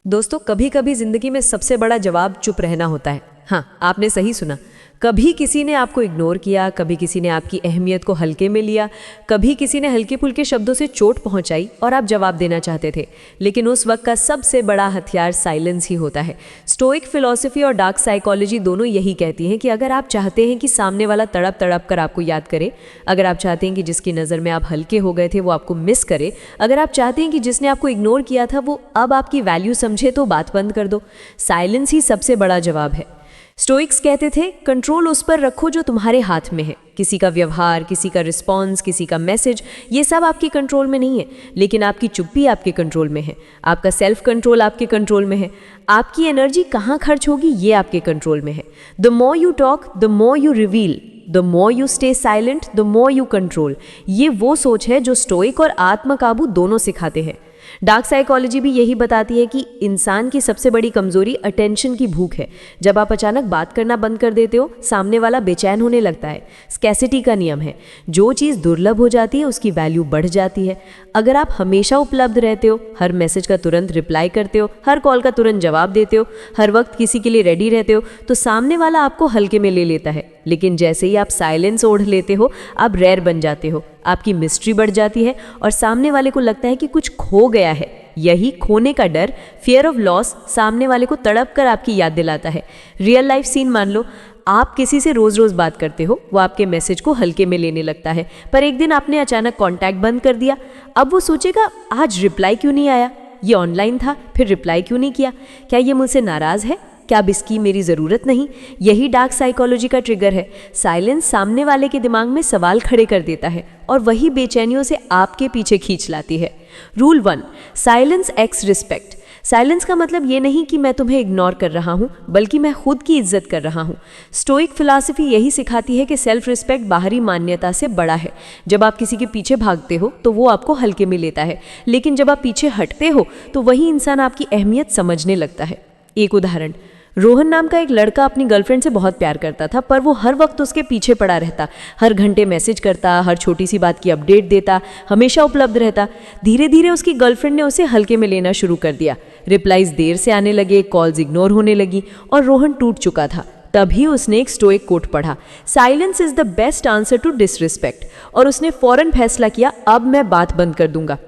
दोस्तों, कभी कभी जिंदगी में सबसे बड़ा जवाब चुप रहना होता है। हाँ, आपने सही सुना। कभी किसी ने आपको इग्नोर किया, कभी किसी ने आपकी अहमियत को हल्के में लिया, कभी किसी ने हल्के फुल्के शब्दों से चोट पहुंचाई और आप जवाब देना चाहते थे, लेकिन उस वक्त का सबसे बड़ा हथियार साइलेंस ही होता है। स्टोइक फिलॉसफी और डार्क साइकोलॉजी दोनों यही कहती हैं कि अगर आप चाहते हैं कि सामने वाला तड़प तड़प कर आपको याद करे, अगर आप चाहते हैं कि जिसकी नज़र में आप हल्के हो गए थे वो आपको मिस करे, अगर आप चाहते हैं कि जिसने आपको इग्नोर किया था वो अब आपकी वैल्यू समझे, तो बात बंद कर दो। साइलेंस ही सबसे बड़ा जवाब है। स्टोइक्स कहते थे, कंट्रोल उस पर रखो जो तुम्हारे हाथ में है। किसी का व्यवहार, किसी का रिस्पॉन्स, किसी का मैसेज, ये सब आपके कंट्रोल में नहीं है, लेकिन आपकी चुप्पी आपके कंट्रोल में है। आपका सेल्फ कंट्रोल आपके कंट्रोल में है। आपकी एनर्जी कहाँ खर्च होगी ये आपके कंट्रोल में है। The more you talk the more you reveal, the more you stay silent the more you control. ये वो सोच है जो स्टोइक और आत्मकाबू दोनों सिखाते हैं। डार्क साइकोलॉजी भी यही बताती है कि इंसान की सबसे बड़ी कमजोरी अटेंशन की भूख है। जब आप अचानक बात करना बंद कर देते हो, सामने वाला बेचैन होने लगता है। स्कैसिटी का नियम है, जो चीज़ दुर्लभ हो जाती है उसकी वैल्यू बढ़ जाती है। अगर आप हमेशा उपलब्ध रहते हो, हर मैसेज का तुरंत रिप्लाई करते हो, हर कॉल का तुरंत जवाब देते हो, हर वक्त किसी के लिए रेडी रहते हो, तो सामने वाला आपको हल्के में ले लेता है। लेकिन जैसे ही आप साइलेंस ओढ़ लेते हो, आप रेयर बन जाते हो, आपकी मिस्ट्री बढ़ जाती है और सामने वाले को लगता है कि कुछ खो गया है। यही खोने का डर, फियर ऑफ लॉस, सामने वाले को तड़प कर आपकी याद दिलाता है। रियल लाइफ सीन मान लो, आप किसी से रोज रोज बात करते हो, वो आपके मैसेज को हल्के में लेने लगता है, पर एक दिन आपने अचानक कांटेक्ट बंद कर दिया। अब वो सोचेगा, आज रिप्लाई क्यों नहीं आया, ये ऑनलाइन था फिर रिप्लाई क्यों नहीं किया, क्या ये मुझसे नाराज है, क्या अब इसकी मेरी ज़रूरत नहीं। यही डार्क साइकोलॉजी का ट्रिगर है। साइलेंस सामने वाले के दिमाग में सवाल खड़े कर देता है और वही बेचैनियों से आपके पीछे खींच लाती है। Rule 1, silence x respect. Silence का मतलब ये नहीं कि मैं तुम्हें इग्नोर कर रहा हूँ, बल्कि मैं खुद की इज्जत कर रहा हूँ। स्टोइक फिलॉसफी यही सिखाती है कि सेल्फ रिस्पेक्ट बाहरी मान्यता से बड़ा है। जब आप किसी के पीछे भागते हो तो वो आपको हल्के में लेता है, लेकिन जब आप पीछे हटते हो तो वही इंसान आपकी अहमियत समझने लगता है। एक उदाहरण, रोहन नाम का एक लड़का अपनी गर्लफ्रेंड से बहुत प्यार करता था, पर वो हर वक्त उसके पीछे पड़ा रहता, हर घंटे मैसेज करता, हर छोटी सी बात की अपडेट देता, हमेशा उपलब्ध रहता। धीरे धीरे उसकी गर्लफ्रेंड ने उसे हल्के में लेना शुरू कर दिया। रिप्लाईज देर से आने लगे, कॉल्स इग्नोर होने लगी और रोहन टूट चुका था। तभी उसने एक स्टोइक कोट पढ़ा, silence is the best answer to disrespect, और उसने फौरन फैसला किया, अब मैं बात बंद कर दूंगा।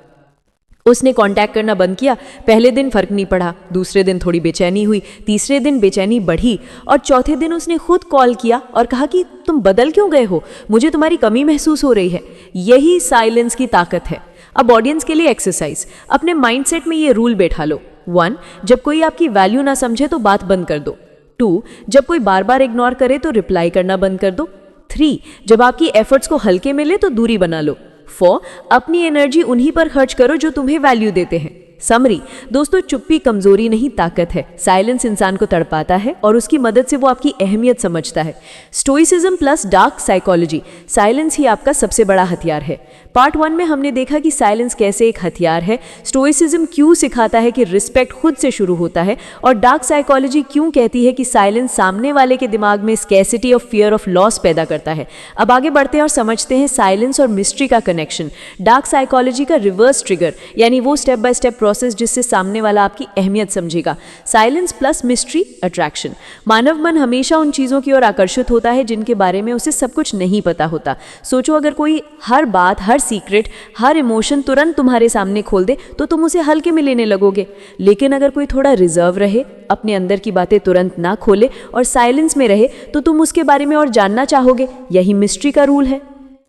उसने कांटेक्ट करना बंद किया। पहले दिन फर्क नहीं पड़ा, दूसरे दिन थोड़ी बेचैनी हुई, तीसरे दिन बेचैनी बढ़ी और चौथे दिन उसने खुद कॉल किया और कहा कि तुम बदल क्यों गए हो, मुझे तुम्हारी कमी महसूस हो रही है। यही साइलेंस की ताकत है। अब ऑडियंस के लिए एक्सरसाइज, अपने माइंडसेट में ये रूल बैठा लो। 1, जब कोई आपकी वैल्यू ना समझे तो बात बंद कर दो। 2, जब कोई बार बार इग्नोर करे तो रिप्लाई करना बंद कर दो। 3, जब आपकी एफर्ट्स को हल्के में ले तो दूरी बना लो। 4, अपनी एनर्जी उन्हीं पर खर्च करो जो तुम्हें वैल्यू देते हैं। समरी, दोस्तों, चुप्पी कमजोरी नहीं ताकत है। साइलेंस इंसान को तड़पाता है और उसकी मदद से वो आपकी अहमियत समझता है। Stoicism plus dark psychology, silence ही आपका सबसे बड़ा हथियार है। पार्ट 1 में हमने देखा कि साइलेंस कैसे एक हथियार है, स्टोइसिज्म क्यों सिखाता है कि रिस्पेक्ट खुद से शुरू होता है, और डार्क साइकोलॉजी क्यों कहती है कि साइलेंस सामने वाले के दिमाग में स्कैसिटी और फियर ऑफ लॉस पैदा करता है। अब आगे बढ़ते हैं और समझते हैं साइलेंस और मिस्ट्री का कनेक्शन। डार्क साइकोलॉजी का रिवर्स ट्रिगर, यानी वो स्टेप बाय स्टेप प्रोसेस जिससे सामने वाला आपकी अहमियत समझेगा। Silence plus mystery, attraction. मानव मन हमेशा उन चीज़ों की ओर आकर्षित होता है जिनके बारे में उसे सब कुछ नहीं पता होता। सोचो, अगर कोई हर बात, हर सीक्रेट, हर इमोशन तुरंत तुम्हारे सामने खोल दे तो तुम उसे हल्के में लेने लगोगे। लेकिन अगर कोई थोड़ा रिजर्व रहे, अपने अंदर की बातें तुरंत ना खोले और साइलेंस में रहे, तो तुम उसके बारे में और जानना चाहोगे। यही मिस्ट्री का रूल है।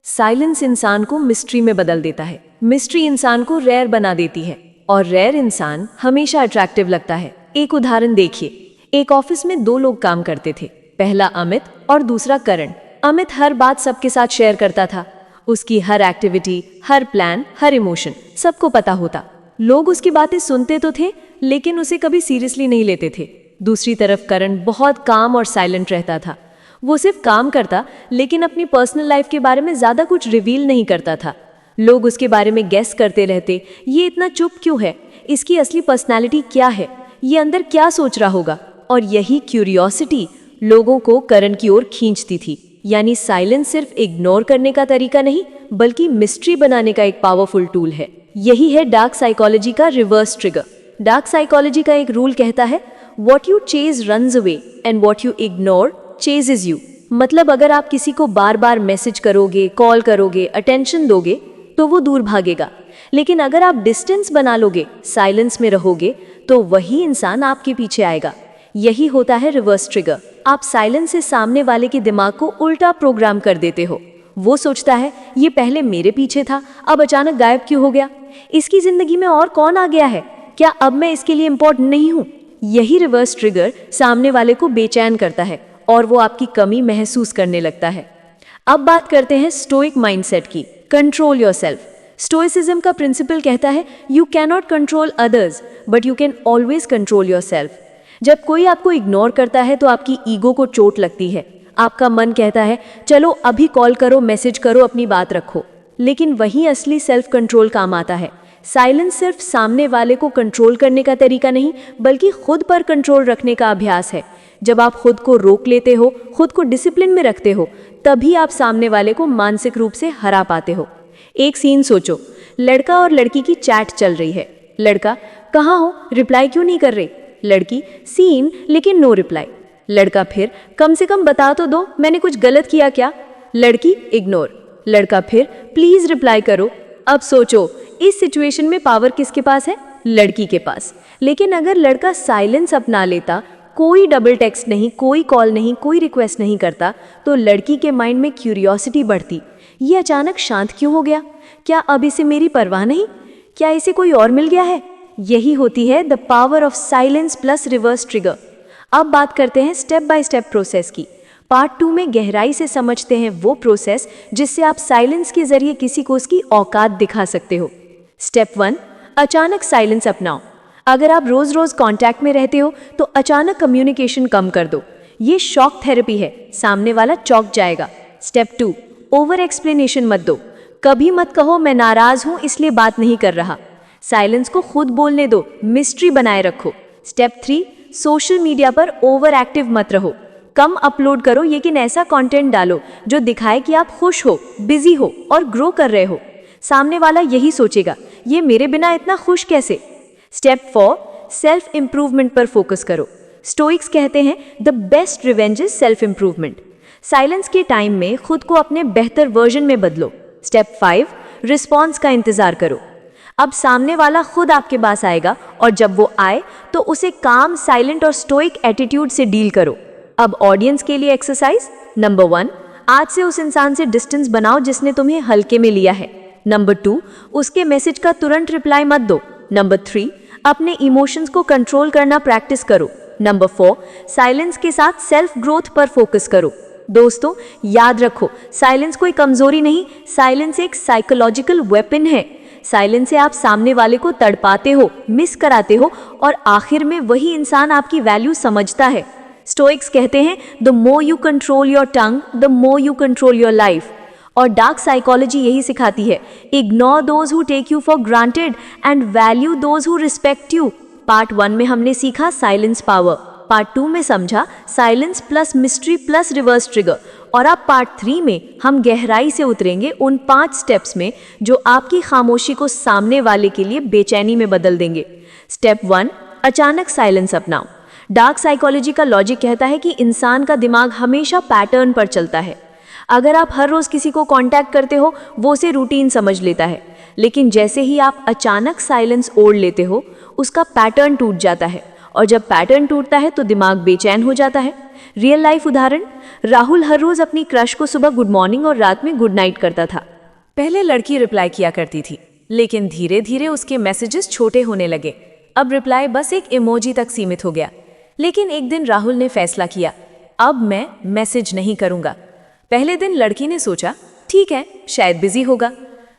साइलेंस इंसान को मिस्ट्री में बदल देता है, मिस्ट्री इंसान को रेयर बना देती है और रेयर इंसान हमेशा अट्रैक्टिव लगता है। एक उदाहरण देखिए, एक ऑफिस में 2 लोग काम करते थे, पहला अमित और दूसरा करण। अमित हर बात सबके साथ शेयर करता था, उसकी हर एक्टिविटी, हर प्लान, हर इमोशन सबको पता होता। लोग उसकी बातें सुनते तो थे, लेकिन उसे कभी सीरियसली नहीं लेते थे। दूसरी तरफ करण बहुत काम और साइलेंट रहता था। वो सिर्फ काम करता, लेकिन अपनी पर्सनल लाइफ के बारे में ज्यादा कुछ रिवील नहीं करता था। लोग उसके बारे में गेस करते रहते, ये इतना चुप क्यों है, इसकी असली पर्सनैलिटी क्या है, ये अंदर क्या सोच रहा होगा। और यही क्यूरियोसिटी लोगों को करण की ओर खींचती थी। यानी साइलेंस सिर्फ इग्नोर करने का तरीका नहीं, बल्कि मिस्ट्री बनाने का एक पावरफुल टूल है। यही है डार्क साइकोलॉजी का रिवर्स ट्रिगर। डार्क साइकोलॉजी का एक रूल कहता है, what you chase runs away and what you ignore ceases you. मतलब अगर आप किसी को बार बार मैसेज करोगे, कॉल करोगे, अटेंशन दोगे तो वो दूर भागेगा, लेकिन अगर आप डिस्टेंस बना लोगे, साइलेंस में रहोगे, तो वही इंसान आपके पीछे आएगा। यही होता है रिवर्स ट्रिगर। आप साइलेंस से सामने वाले के दिमाग को उल्टा प्रोग्राम कर देते हो। वो सोचता है ये पहले मेरे पीछे था, अब अचानक गायब क्यों हो गया, इसकी जिंदगी में और कौन आ गया है, क्या अब मैं इसके लिए इम्पोर्टेंट नहीं हूँ। यही रिवर्स ट्रिगर सामने वाले को बेचैन करता है और वो आपकी कमी महसूस करने लगता है। अब बात करते हैं स्टोइक माइंडसेट की, कंट्रोल योरसेल्फ। स्टोइसिज्म का प्रिंसिपल कहता है, you cannot control others but you can always control yourself. जब कोई आपको इग्नोर करता है तो आपकी ईगो को चोट लगती है। आपका मन कहता है चलो अभी कॉल करो, मैसेज करो, अपनी बात रखो, लेकिन वहीं असली सेल्फ कंट्रोल काम आता है। साइलेंस सिर्फ सामने वाले को कंट्रोल करने का तरीका नहीं, बल्कि खुद पर कंट्रोल रखने का अभ्यास है। जब आप खुद को रोक लेते हो, खुद को डिसिप्लिन में रखते हो, तभी आप सामने वाले को मानसिक रूप से हरा पाते हो। एक सीन सोचो, लड़का और लड़की की चैट चल रही है। लड़का, कहाँ हो, रिप्लाई क्यों नहीं कर रही। लड़की, सीन लेकिन नो रिप्लाई। लड़का, फिर कम से कम बता तो दो, मैंने कुछ गलत किया क्या। लड़की, इग्नोर। लड़का, फिर प्लीज रिप्लाई करो। अब सोचो, इस सिचुएशन में पावर किसके पास है, लड़की के पास। लेकिन अगर लड़का साइलेंस अपना लेता, कोई डबल टेक्स्ट नहीं, कोई कॉल नहीं, कोई रिक्वेस्ट नहीं करता, तो लड़की के माइंड में क्यूरियोसिटी बढ़ती, ये अचानक शांत क्यों हो गया, क्या अब इसे मेरी परवाह नहीं, क्या इसे कोई और मिल गया है। यही होती है the power of silence plus reverse trigger. अब बात करते हैं स्टेप बाय स्टेप प्रोसेस की। पार्ट 2 में गहराई से समझते हैं वो प्रोसेस जिससे आप साइलेंस के जरिए किसी को उसकी औकात दिखा सकते हो। स्टेप 1, अचानक साइलेंस अपनाओ। अगर आप रोज रोज कांटेक्ट में रहते हो तो अचानक कम्युनिकेशन कम कर दो। ये शॉक थेरेपी है, सामने वाला चौंक जाएगा। स्टेप 2, ओवर एक्सप्लेनेशन मत दो। कभी मत कहो मैं नाराज हूं इसलिए बात नहीं कर रहा। साइलेंस को खुद बोलने दो, मिस्ट्री बनाए रखो। स्टेप 3, सोशल मीडिया पर ओवर एक्टिव मत रहो। कम अपलोड करो, लेकिन ऐसा कंटेंट डालो जो दिखाए कि आप खुश हो, बिजी हो और ग्रो कर रहे हो। सामने वाला यही सोचेगा, ये मेरे बिना इतना खुश कैसे। स्टेप 4, सेल्फ इंप्रूवमेंट पर फोकस करो। स्टोइक्स कहते हैं the best revenge is self improvement. Silence के टाइम में खुद को अपने बेहतर वर्जन में बदलो। स्टेप 5, रिस्पॉन्स का इंतजार करो। अब सामने वाला खुद आपके पास आएगा और जब वो आए तो उसे काम, साइलेंट और स्टोइक एटीट्यूड से डील करो। अब ऑडियंस के लिए एक्सरसाइज। नंबर 1, आज से उस इंसान से डिस्टेंस बनाओ जिसने तुम्हें हल्के में लिया है। नंबर 2, उसके मैसेज का तुरंत रिप्लाई मत दो। नंबर 3, अपने इमोशंस को कंट्रोल करना प्रैक्टिस करो। नंबर 4, साइलेंस के साथ सेल्फ ग्रोथ पर फोकस करो। दोस्तों, याद रखो, साइलेंस कोई कमजोरी नहीं, साइलेंस एक साइकोलॉजिकल वेपन है। साइलेंस से आप सामने वाले को तड़पाते हो, मिस कराते हो और आखिर में वही इंसान आपकी वैल्यू समझता है। स्टोइक्स कहते हैं the more you control your tongue the more you control your life. और डार्क साइकोलॉजी यही सिखाती है, ignore those who take you for granted and value those who respect you. Part 1 में हमने सीखा साइलेंस पावर, पार्ट 2 में समझा silence plus mystery plus reverse trigger, और अब पार्ट 3 में हम गहराई से उतरेंगे उन 5 स्टेप्स में जो आपकी खामोशी को सामने वाले के लिए बेचैनी में बदल देंगे। स्टेप 1, अचानक साइलेंस अपनाओ। डार्क साइकोलॉजी का लॉजिक कहता है कि इंसान का दिमाग हमेशा पैटर्न पर चलता है। अगर आप हर रोज किसी को कांटेक्ट करते हो, वो उसे रूटीन समझ लेता है, लेकिन जैसे ही आप अचानक साइलेंस ओढ़ लेते हो, उसका पैटर्न टूट जाता है, और जब पैटर्न टूटता है तो दिमाग बेचैन हो जाता है। रियल लाइफ उदाहरण, राहुल हर रोज अपनी क्रश को सुबह गुड मॉर्निंग और रात में गुड नाइट करता था। पहले लड़की रिप्लाई किया करती थी, लेकिन धीरे धीरे उसके मैसेजेस छोटे होने लगे। अब रिप्लाई बस एक इमोजी तक सीमित हो गया। लेकिन एक दिन राहुल ने फैसला किया, अब मैं मैसेज नहीं करूंगा। पहले दिन लड़की ने सोचा, ठीक है, शायद बिजी होगा।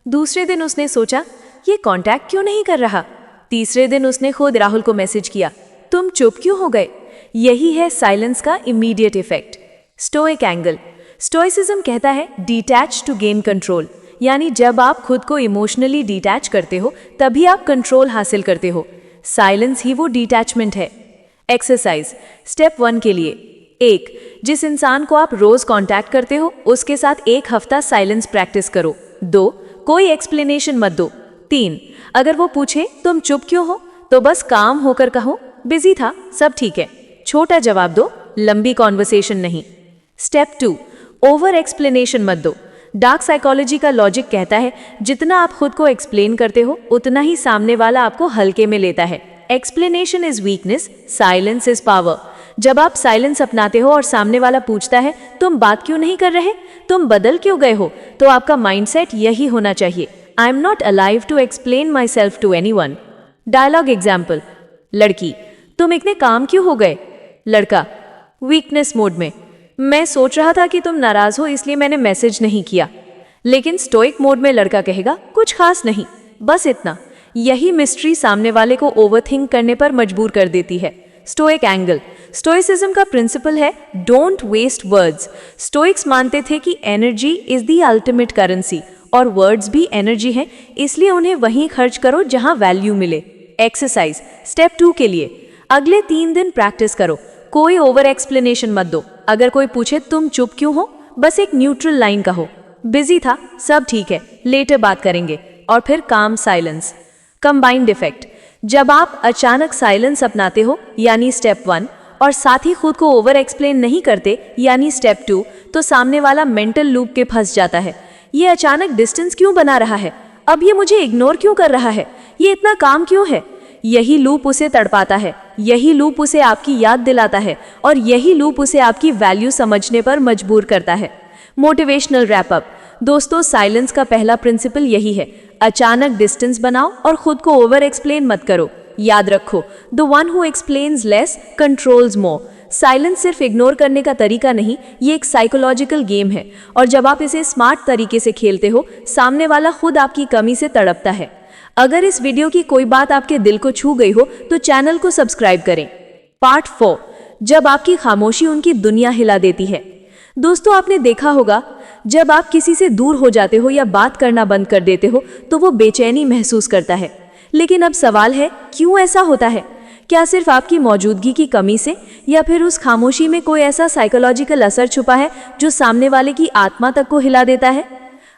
दूसरे दिन उसने सोचा, ये कांटेक्ट क्यों नहीं कर रहा। तीसरे दिन उसने खुद राहुल को मैसेज किया, तुम चुप क्यों हो गए। यही है साइलेंस का immediate effect. Stoic angle, stoicism कहता है डिटैच टू गेन कंट्रोल, यानी जब आप खुद को इमोशनली डिटैच करते हो तभी आप कंट्रोल हासिल करते हो। साइलेंस ही वो डिटैचमेंट है। एक्सरसाइज स्टेप 1 के लिए, 1, जिस इंसान को आप रोज कांटेक्ट करते हो उसके साथ 1 हफ्ता साइलेंस प्रैक्टिस करो। 2, कोई एक्सप्लेनेशन मत दो। 3, अगर वो पूछे तुम चुप क्यों हो तो बस काम होकर कहो बिजी था, सब ठीक है। छोटा जवाब दो, लंबी कॉन्वर्सेशन नहीं। स्टेप 2, ओवर एक्सप्लेनेशन मत दो। डार्क साइकोलॉजी का लॉजिक कहता है जितना आप खुद को एक्सप्लेन करते हो उतना ही सामने वाला आपको हल्के में लेता है। Explanation is weakness, silence is power. जब आप साइलेंस अपनाते हो और सामने वाला पूछता है तुम बात क्यों नहीं कर रहे, तुम बदल क्यों गए हो, तो आपका माइंडसेट यही होना चाहिए, I am not alive to explain myself to anyone. Dialogue example, लड़की, तुम इतने काम क्यों हो गए? लड़का वीकनेस मोड में, मैं सोच रहा था कि तुम नाराज हो इसलिए मैंने मैसेज नहीं किया। लेकिन स्टोइक मोड में लड़का कहेगा कुछ खास नहीं, बस इतना। यही मिस्ट्री सामने वाले को ओवरथिंक करने पर मजबूर कर देती है। स्टोइक एंगल, स्टोइसिज्म का प्रिंसिपल है डोंट वेस्ट वर्ड्स। स्टोइक्स मानते थे कि energy is the ultimate currency और वर्ड्स भी एनर्जी हैं, इसलिए उन्हें वहीं खर्च करो जहां वैल्यू मिले। एक्सरसाइज स्टेप 2 के लिए अगले 3 दिन प्रैक्टिस करो। कोई ओवर एक्सप्लेनेशन मत दो। अगर कोई पूछे तुम चुप क्यों हो, बस एक न्यूट्रल लाइन कहो, बिजी था, सब ठीक है, लेटर बात करेंगे। और फिर काम साइलेंस। कंबाइंड इफेक्ट, जब आप अचानक साइलेंस अपनाते हो यानी स्टेप 1 और साथ ही खुद को ओवर एक्सप्लेन नहीं करते यानी स्टेप 2, तो सामने वाला मेंटल लूप के फंस जाता है। ये अचानक डिस्टेंस क्यों बना रहा है, अब ये मुझे इग्नोर क्यों कर रहा है, ये इतना काम क्यों है। यही लूप उसे तड़पाता है, यही लूप उसे आपकी याद दिलाता है और यही लूप उसे आपकी वैल्यू समझने पर मजबूर करता है। मोटिवेशनल रैप अप, दोस्तों साइलेंस का पहला प्रिंसिपल यही है, अचानक डिस्टेंस बनाओ और खुद को ओवर एक्सप्लेन मत करो। याद रखो, the one who explains less controls more. Silence सिर्फ इग्नोर करने का तरीका नहीं, ये एक साइकोलॉजिकल गेम है और जब आप इसे स्मार्ट तरीके से खेलते हो सामने वाला खुद आपकी कमी से तड़पता है। अगर इस वीडियो की कोई बात आपके दिल को छू गई हो तो चैनल को सब्सक्राइब करें। पार्ट 4, जब आपकी खामोशी उनकी दुनिया हिला देती है। दोस्तों आपने देखा होगा जब आप किसी से दूर हो जाते हो या बात करना बंद कर देते हो तो वो बेचैनी महसूस करता है। लेकिन अब सवाल है क्यों ऐसा होता है? क्या सिर्फ आपकी मौजूदगी की कमी से, या फिर उस खामोशी में कोई ऐसा साइकोलॉजिकल असर छुपा है जो सामने वाले की आत्मा तक को हिला देता है?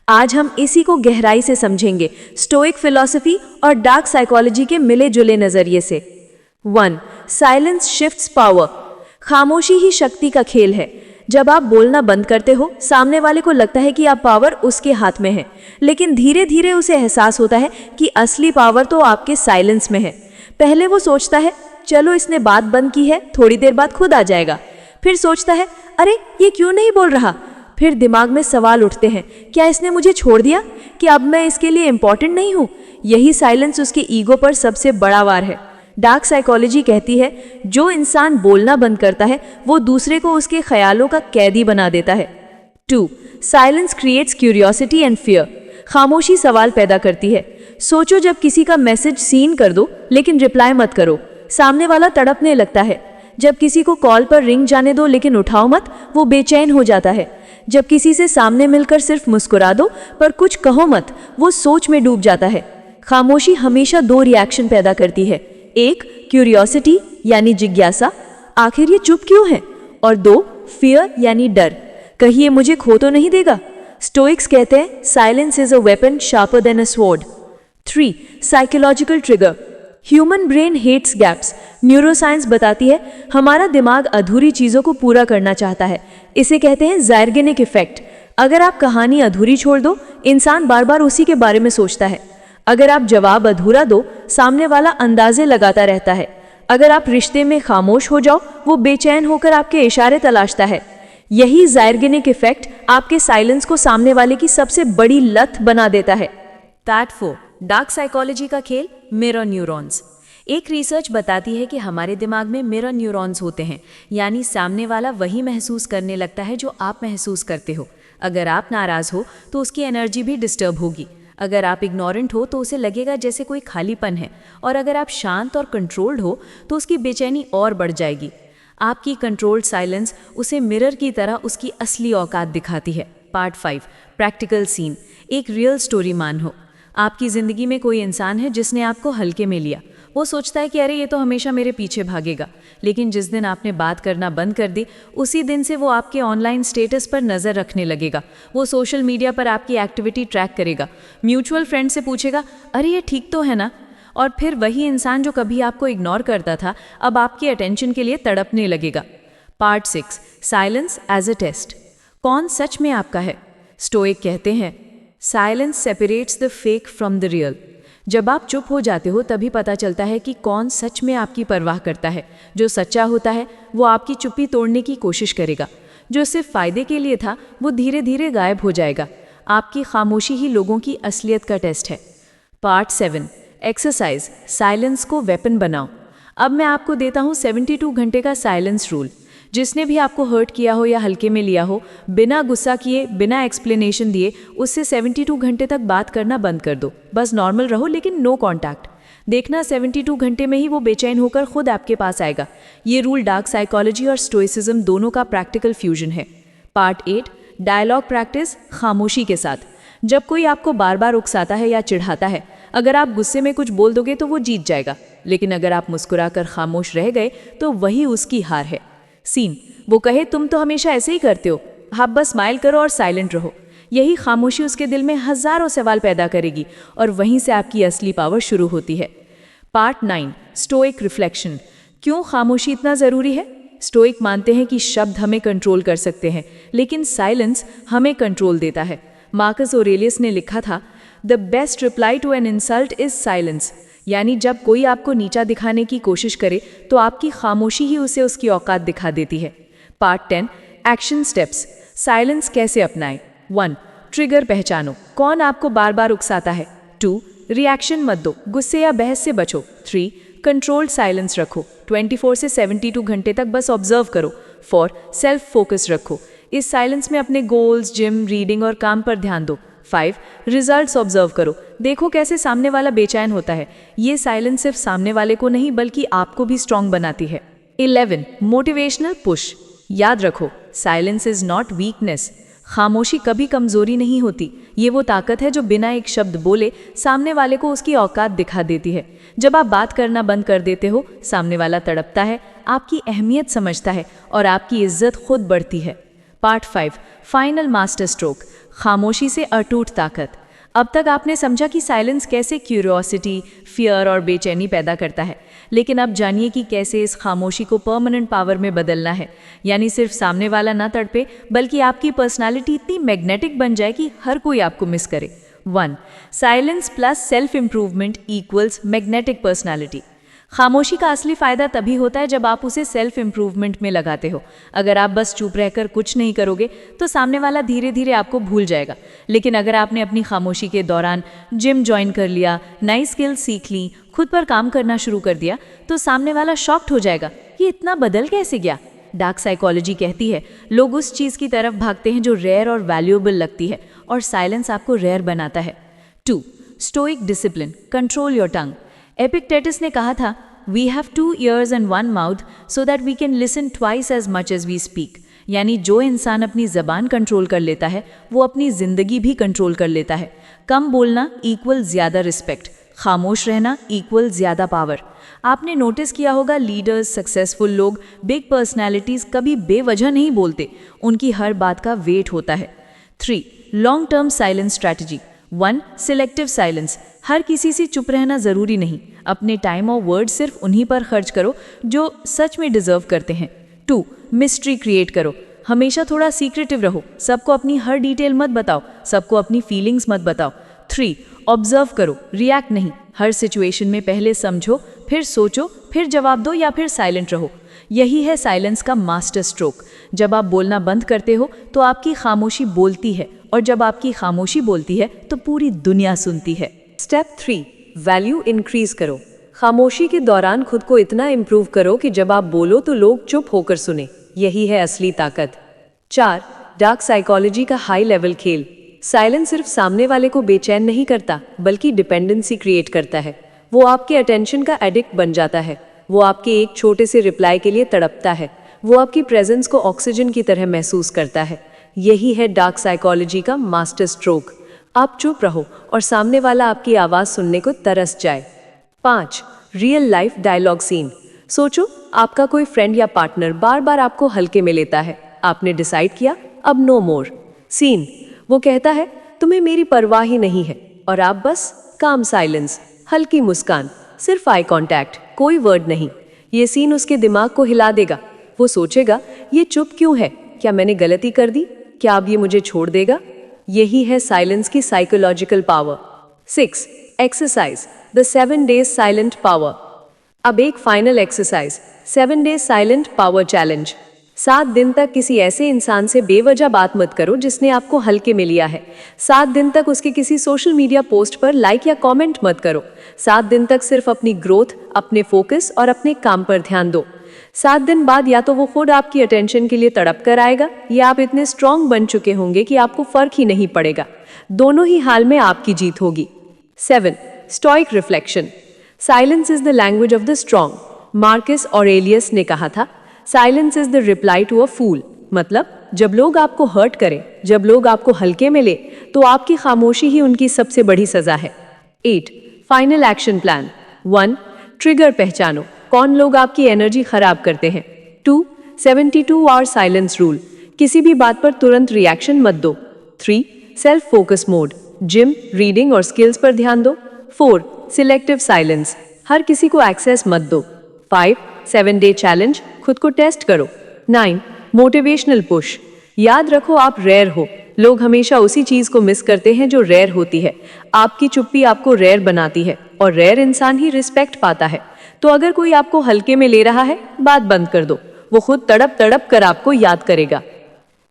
आज हम इसी को गहराई से समझेंगे, स्टोइक फिलॉसफी और डार्क साइकोलॉजी के मिले जुले नजरिए से। 1. Silence shifts power. खामोशी ही शक्ति का खेल है। जब आप बोलना बंद करते हो सामने वाले को लगता है कि आप पावर उसके हाथ में है, लेकिन धीरे धीरे उसे एहसास होता है कि असली पावर तो आपके साइलेंस में है। पहले वो सोचता है चलो इसने बात बंद की है, थोड़ी देर बाद खुद आ जाएगा। फिर सोचता है अरे ये क्यों नहीं बोल रहा। फिर दिमाग में सवाल उठते हैं, क्या इसने मुझे छोड़ दिया, कि अब मैं इसके लिए इंपॉर्टेंट नहीं हूँ। यही साइलेंस उसके ईगो पर सबसे बड़ा वार है। डार्क साइकोलॉजी कहती है जो इंसान बोलना बंद करता है वो दूसरे को उसके ख्यालों का कैदी बना देता है। 2. Silence creates curiosity and fear. खामोशी सवाल पैदा करती है। सोचो जब किसी का मैसेज सीन कर दो लेकिन रिप्लाई मत करो, सामने वाला तड़पने लगता है। जब किसी को कॉल पर रिंग जाने दो लेकिन उठाओ मत, वो बेचैन हो जाता है। जब किसी से सामने मिलकर सिर्फ मुस्कुरा दो पर कुछ कहो मत, वो सोच में डूब जाता है। खामोशी हमेशा 2 रिएक्शन पैदा करती है, 1 क्यूरियोसिटी यानी जिज्ञासा, आखिर ये चुप क्यों है, और 2 फियर यानी डर, कहीं ये मुझे खो तो नहीं देगा। स्टोइक्स कहते हैं silence is a weapon sharper than a sword. 3. Psychological trigger. Human brain hates gaps. Neuroscience बताती है हमारा दिमाग अधूरी चीज़ों को पूरा करना चाहता है। इसे कहते हैं ज़ायर्गेनिक इफेक्ट। अगर आप कहानी अधूरी छोड़ दो, इंसान बार बार उसी के बारे में सोचता है। अगर आप जवाब अधूरा दो, सामने वाला अंदाजे लगाता रहता है। अगर आप रिश्ते में खामोश हो जाओ, वो बेचैन होकर आपके इशारे तलाशता है। यही ज़ायर्गेनिक इफेक्ट आपके साइलेंस को सामने वाले की सबसे बड़ी लत बना देता है। पार्ट 4, डार्क साइकोलॉजी का खेल, मिरर न्यूरॉन्स। एक रिसर्च बताती है कि हमारे दिमाग में मिरर न्यूरॉन्स होते हैं, यानी सामने वाला वही महसूस करने लगता है जो आप महसूस करते हो। अगर आप नाराज हो तो उसकी एनर्जी भी डिस्टर्ब होगी। अगर आप इग्नोरेंट हो तो उसे लगेगा जैसे कोई खालीपन है, और अगर आप शांत और कंट्रोल्ड हो तो उसकी बेचैनी और बढ़ जाएगी। आपकी कंट्रोल्ड साइलेंस उसे मिरर की तरह उसकी असली औकात दिखाती है। Part 5, practical scene. एक रियल स्टोरी मान हो। आपकी ज़िंदगी में कोई इंसान है जिसने आपको हल्के में लिया। वो सोचता है कि अरे ये तो हमेशा मेरे पीछे भागेगा, लेकिन जिस दिन आपने बात करना बंद कर दी उसी दिन से वो आपके ऑनलाइन स्टेटस पर नज़र रखने लगेगा। वो सोशल मीडिया पर आपकी एक्टिविटी ट्रैक करेगा, म्यूचुअल फ्रेंड से पूछेगा अरे ये ठीक तो है ना, और फिर वही इंसान जो कभी आपको इग्नोर करता था अब आपकी अटेंशन के लिए तड़पने लगेगा। Part 6, silence as a test. कौन सच में आपका है? स्टोइक कहते हैं silence separates the fake from the real. जब आप चुप हो जाते हो तभी पता चलता है कि कौन सच में आपकी परवाह करता है। जो सच्चा होता है वो आपकी चुप्पी तोड़ने की कोशिश करेगा। जो सिर्फ फायदे के लिए था वो धीरे धीरे गायब हो जाएगा। आपकी खामोशी ही लोगों की असलियत का टेस्ट है। पार्ट 7, एक्सरसाइज, साइलेंस को वेपन बनाओ। अब मैं आपको देता हूँ 72 घंटे का साइलेंस रूल। जिसने भी आपको हर्ट किया हो या हल्के में लिया हो, बिना गुस्सा किए, बिना एक्सप्लेनेशन दिए उससे 72 घंटे तक बात करना बंद कर दो। बस नॉर्मल रहो लेकिन नो कॉन्टैक्ट। देखना 72 घंटे में ही वो बेचैन होकर खुद आपके पास आएगा। ये रूल डार्क साइकोलॉजी और स्टोइसिज्म दोनों का प्रैक्टिकल फ्यूजन है। पार्ट 8, डायलॉग प्रैक्टिस, खामोशी के साथ। जब कोई आपको बार बार उकसाता है या चिढ़ाता है, अगर आप गुस्से में कुछ बोल दोगे तो वो जीत जाएगा, लेकिन अगर आप मुस्कुराकर खामोश रह गए तो वही उसकी हार है। सीन, वो कहे तुम तो हमेशा ऐसे ही करते हो, आप बस स्माइल करो और साइलेंट रहो। यही खामोशी उसके दिल में हजारों सवाल पैदा करेगी और वहीं से आपकी असली पावर शुरू होती है। Part 9, stoic reflection. क्यों खामोशी इतना ज़रूरी है? स्टोइक मानते हैं कि शब्द हमें कंट्रोल कर सकते हैं, लेकिन साइलेंस हमें कंट्रोल देता है। मार्कस ऑरेलियस ने लिखा था, the best reply to an insult is silence. यानी जब कोई आपको नीचा दिखाने की कोशिश करे तो आपकी खामोशी ही उसे उसकी औकात दिखा देती है। पार्ट 10, एक्शन स्टेप्स, साइलेंस कैसे अपनाएं। 1, ट्रिगर पहचानो, कौन आपको बार बार उकसाता है। 2, रिएक्शन मत दो, गुस्से या बहस से बचो। 3, कंट्रोल्ड साइलेंस रखो, 24 से 72 घंटे तक बस ऑब्जर्व करो। 4, सेल्फ फोकस रखो, इस साइलेंस में अपने गोल्स, जिम, रीडिंग और काम पर ध्यान दो। 5, रिजल्ट्स ऑब्जर्व करो, देखो कैसे सामने वाला बेचैन होता है। ये साइलेंस सिर्फ सामने वाले को नहीं बल्कि आपको भी स्ट्रांग बनाती है। 11, मोटिवेशनल पुश। याद रखो, साइलेंस इज नॉट वीकनेस। खामोशी कभी कमजोरी नहीं होती, ये वो ताकत है जो बिना एक शब्द बोले सामने वाले को उसकी औकात दिखा देती है। जब आप बात करना बंद कर देते हो, सामने वाला तड़पता है, आपकी अहमियत समझता है और आपकी इज्जत खुद बढ़ती है। पार्ट 5, फाइनल मास्टर स्ट्रोक, खामोशी से अटूट ताकत। अब तक आपने समझा कि साइलेंस कैसे क्यूरियोसिटी, फियर और बेचैनी पैदा करता है, लेकिन अब जानिए कि कैसे इस खामोशी को परमानेंट पावर में बदलना है। यानी सिर्फ सामने वाला ना तड़पे, बल्कि आपकी पर्सनालिटी इतनी मैग्नेटिक बन जाए कि हर कोई आपको मिस करे। 1, silence plus self improvement equals magnetic personality. खामोशी का असली फायदा तभी होता है जब आप उसे सेल्फ इम्प्रूवमेंट में लगाते हो। अगर आप बस चुप रहकर कुछ नहीं करोगे तो सामने वाला धीरे धीरे आपको भूल जाएगा, लेकिन अगर आपने अपनी खामोशी के दौरान जिम ज्वाइन कर लिया, नई स्किल सीख ली, खुद पर काम करना शुरू कर दिया, तो सामने वाला शॉक्ड हो जाएगा, ये इतना बदल कैसे गया। डार्क साइकोलॉजी कहती है लोग उस चीज़ की तरफ भागते हैं जो रेयर और वैल्यूएबल लगती है, और साइलेंस आपको रेयर बनाता है। 2, stoic discipline, control your tongue. Epictetus ने कहा था, we have 2 ears and 1 mouth so that we can listen twice as much as we speak। यानी जो इंसान अपनी ज़बान कंट्रोल कर लेता है वो अपनी ज़िंदगी भी कंट्रोल कर लेता है। कम बोलना इक्वल ज़्यादा रिस्पेक्ट, खामोश रहना इक्वल ज़्यादा पावर। आपने नोटिस किया होगा लीडर्स, सक्सेसफुल लोग, बिग पर्सनैलिटीज़ कभी बेवजह नहीं बोलते, उनकी हर बात का वेट होता है। 3, long term silence strategy. 1, selective silence, हर किसी से चुप रहना ज़रूरी नहीं, अपने टाइम और वर्ड सिर्फ उन्हीं पर खर्च करो जो सच में डिजर्व करते हैं। 2, मिस्ट्री क्रिएट करो, हमेशा थोड़ा सीक्रेटिव रहो, सबको अपनी हर डिटेल मत बताओ, सबको अपनी फीलिंग्स मत बताओ। 3, ऑब्जर्व करो, रिएक्ट नहीं, हर सिचुएशन में पहले समझो, फिर सोचो, फिर जवाब दो या फिर साइलेंट रहो। यही है साइलेंस का मास्टर स्ट्रोक। जब आप बोलना बंद करते हो तो आपकी खामोशी बोलती है, और जब आपकी खामोशी बोलती है तो पूरी दुनिया सुनती है। स्टेप 3, वैल्यू इंक्रीज करो। खामोशी के दौरान खुद को इतना इम्प्रूव करो कि जब आप बोलो तो लोग चुप होकर सुने। यही है असली ताकत। 4, डार्क साइकोलॉजी का हाई लेवल खेल। साइलेंस सिर्फ सामने वाले को बेचैन नहीं करता बल्कि डिपेंडेंसी क्रिएट करता है। वो आपके अटेंशन का एडिक्ट बन जाता है, वो आपके एक छोटे से रिप्लाई के लिए तड़पता है, वो आपकी प्रेजेंस को ऑक्सीजन की तरह महसूस करता है। यही है डार्क साइकोलॉजी का मास्टर स्ट्रोक। आप चुप रहो और सामने वाला आपकी आवाज़ सुनने को तरस जाए। 5, रियल लाइफ डायलॉग सीन। सोचो, आपका कोई फ्रेंड या पार्टनर बार बार आपको हल्के में लेता है। आपने डिसाइड किया अब नो मोर। सीन, वो कहता है तुम्हें मेरी परवाह ही नहीं है, और आप बस काम साइलेंस, हल्की मुस्कान, सिर्फ आई कांटेक्ट, कोई वर्ड नहीं। ये सीन उसके दिमाग को हिला देगा। वो सोचेगा, ये चुप क्यों है? क्या मैंने गलती कर दी? क्या अब ये मुझे छोड़ देगा? यही है साइलेंस की psychological power. 6. Exercise the 7 days silent power. अब एक final exercise, 7 days silent power challenge. 7 दिन तक किसी ऐसे इंसान से बेवजह बात मत करो जिसने आपको हल्के में लिया है। 7 दिन तक उसके किसी सोशल मीडिया पोस्ट पर लाइक या कमेंट मत करो। 7 दिन तक सिर्फ अपनी ग्रोथ, अपने फोकस और अपने काम पर ध्यान दो। 7 दिन बाद या तो वो खुद आपकी अटेंशन के लिए तड़प कर आएगा, या आप इतने स्ट्रांग बन चुके होंगे कि आपको फर्क ही नहीं पड़ेगा। दोनों ही हाल में आपकी जीत होगी। 7. Stoic reflection. Silence is the language of the strong. Marcus Aurelius ने कहा था, silence is the reply to a fool. मतलब जब लोग आपको हर्ट करें, जब लोग आपको हल्के में ले, तो आपकी खामोशी ही उनकी सबसे बड़ी सजा है। 8. Final action plan. 1. ट्रिगर पहचानो, कौन लोग आपकी एनर्जी खराब करते हैं। 2. 72 आवर साइलेंस रूल, किसी भी बात पर तुरंत रिएक्शन मत दो। 3. Self focus mode, gym, reading और स्किल्स पर ध्यान दो। 4. सिलेक्टिव साइलेंस, हर किसी को एक्सेस मत दो। 5. 7 डे चैलेंज, खुद को टेस्ट करो। 9. मोटिवेशनल पुश, याद रखो आप रेयर हो। लोग हमेशा उसी चीज को मिस करते हैं जो रेयर होती है। आपकी चुप्पी आपको रेयर बनाती है, और रेयर इंसान ही रिस्पेक्ट पाता है। तो अगर कोई आपको हल्के में ले रहा है, बात बंद कर दो। वो खुद तड़प तड़प कर आपको याद करेगा।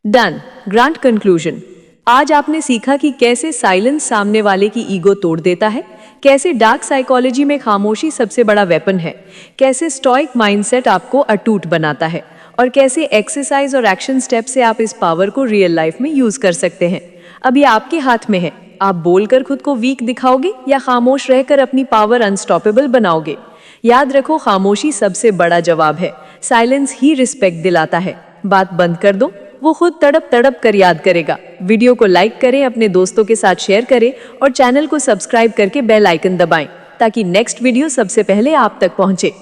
डन। Grant conclusion. आज आपने सीखा कि कैसे साइलेंस सामने वाले की ईगो तोड़ देता है, कैसे डार्क साइकोलॉजी में खामोशी सबसे बड़ा वेपन है, कैसे स्टोइक माइंडसेट आपको अटूट बनाता है, और कैसे एक्सरसाइज और एक्शन स्टेप से आप इस पावर को रियल लाइफ में यूज कर सकते हैं। अब ये आपके हाथ में है। आप बोलकर खुद को वीक दिखाओगे या खामोश रहकर अपनी पावर अनस्टॉपेबल बनाओगे। याद रखो, खामोशी सबसे बड़ा जवाब है। साइलेंस ही रिस्पेक्ट दिलाता है। बात बंद कर दो, वो खुद तड़प तड़प कर याद करेगा। वीडियो को लाइक करें, अपने दोस्तों के साथ शेयर करें और चैनल को सब्सक्राइब करके बेल आइकन दबाएं ताकि नेक्स्ट वीडियो सबसे पहले आप तक पहुंचे।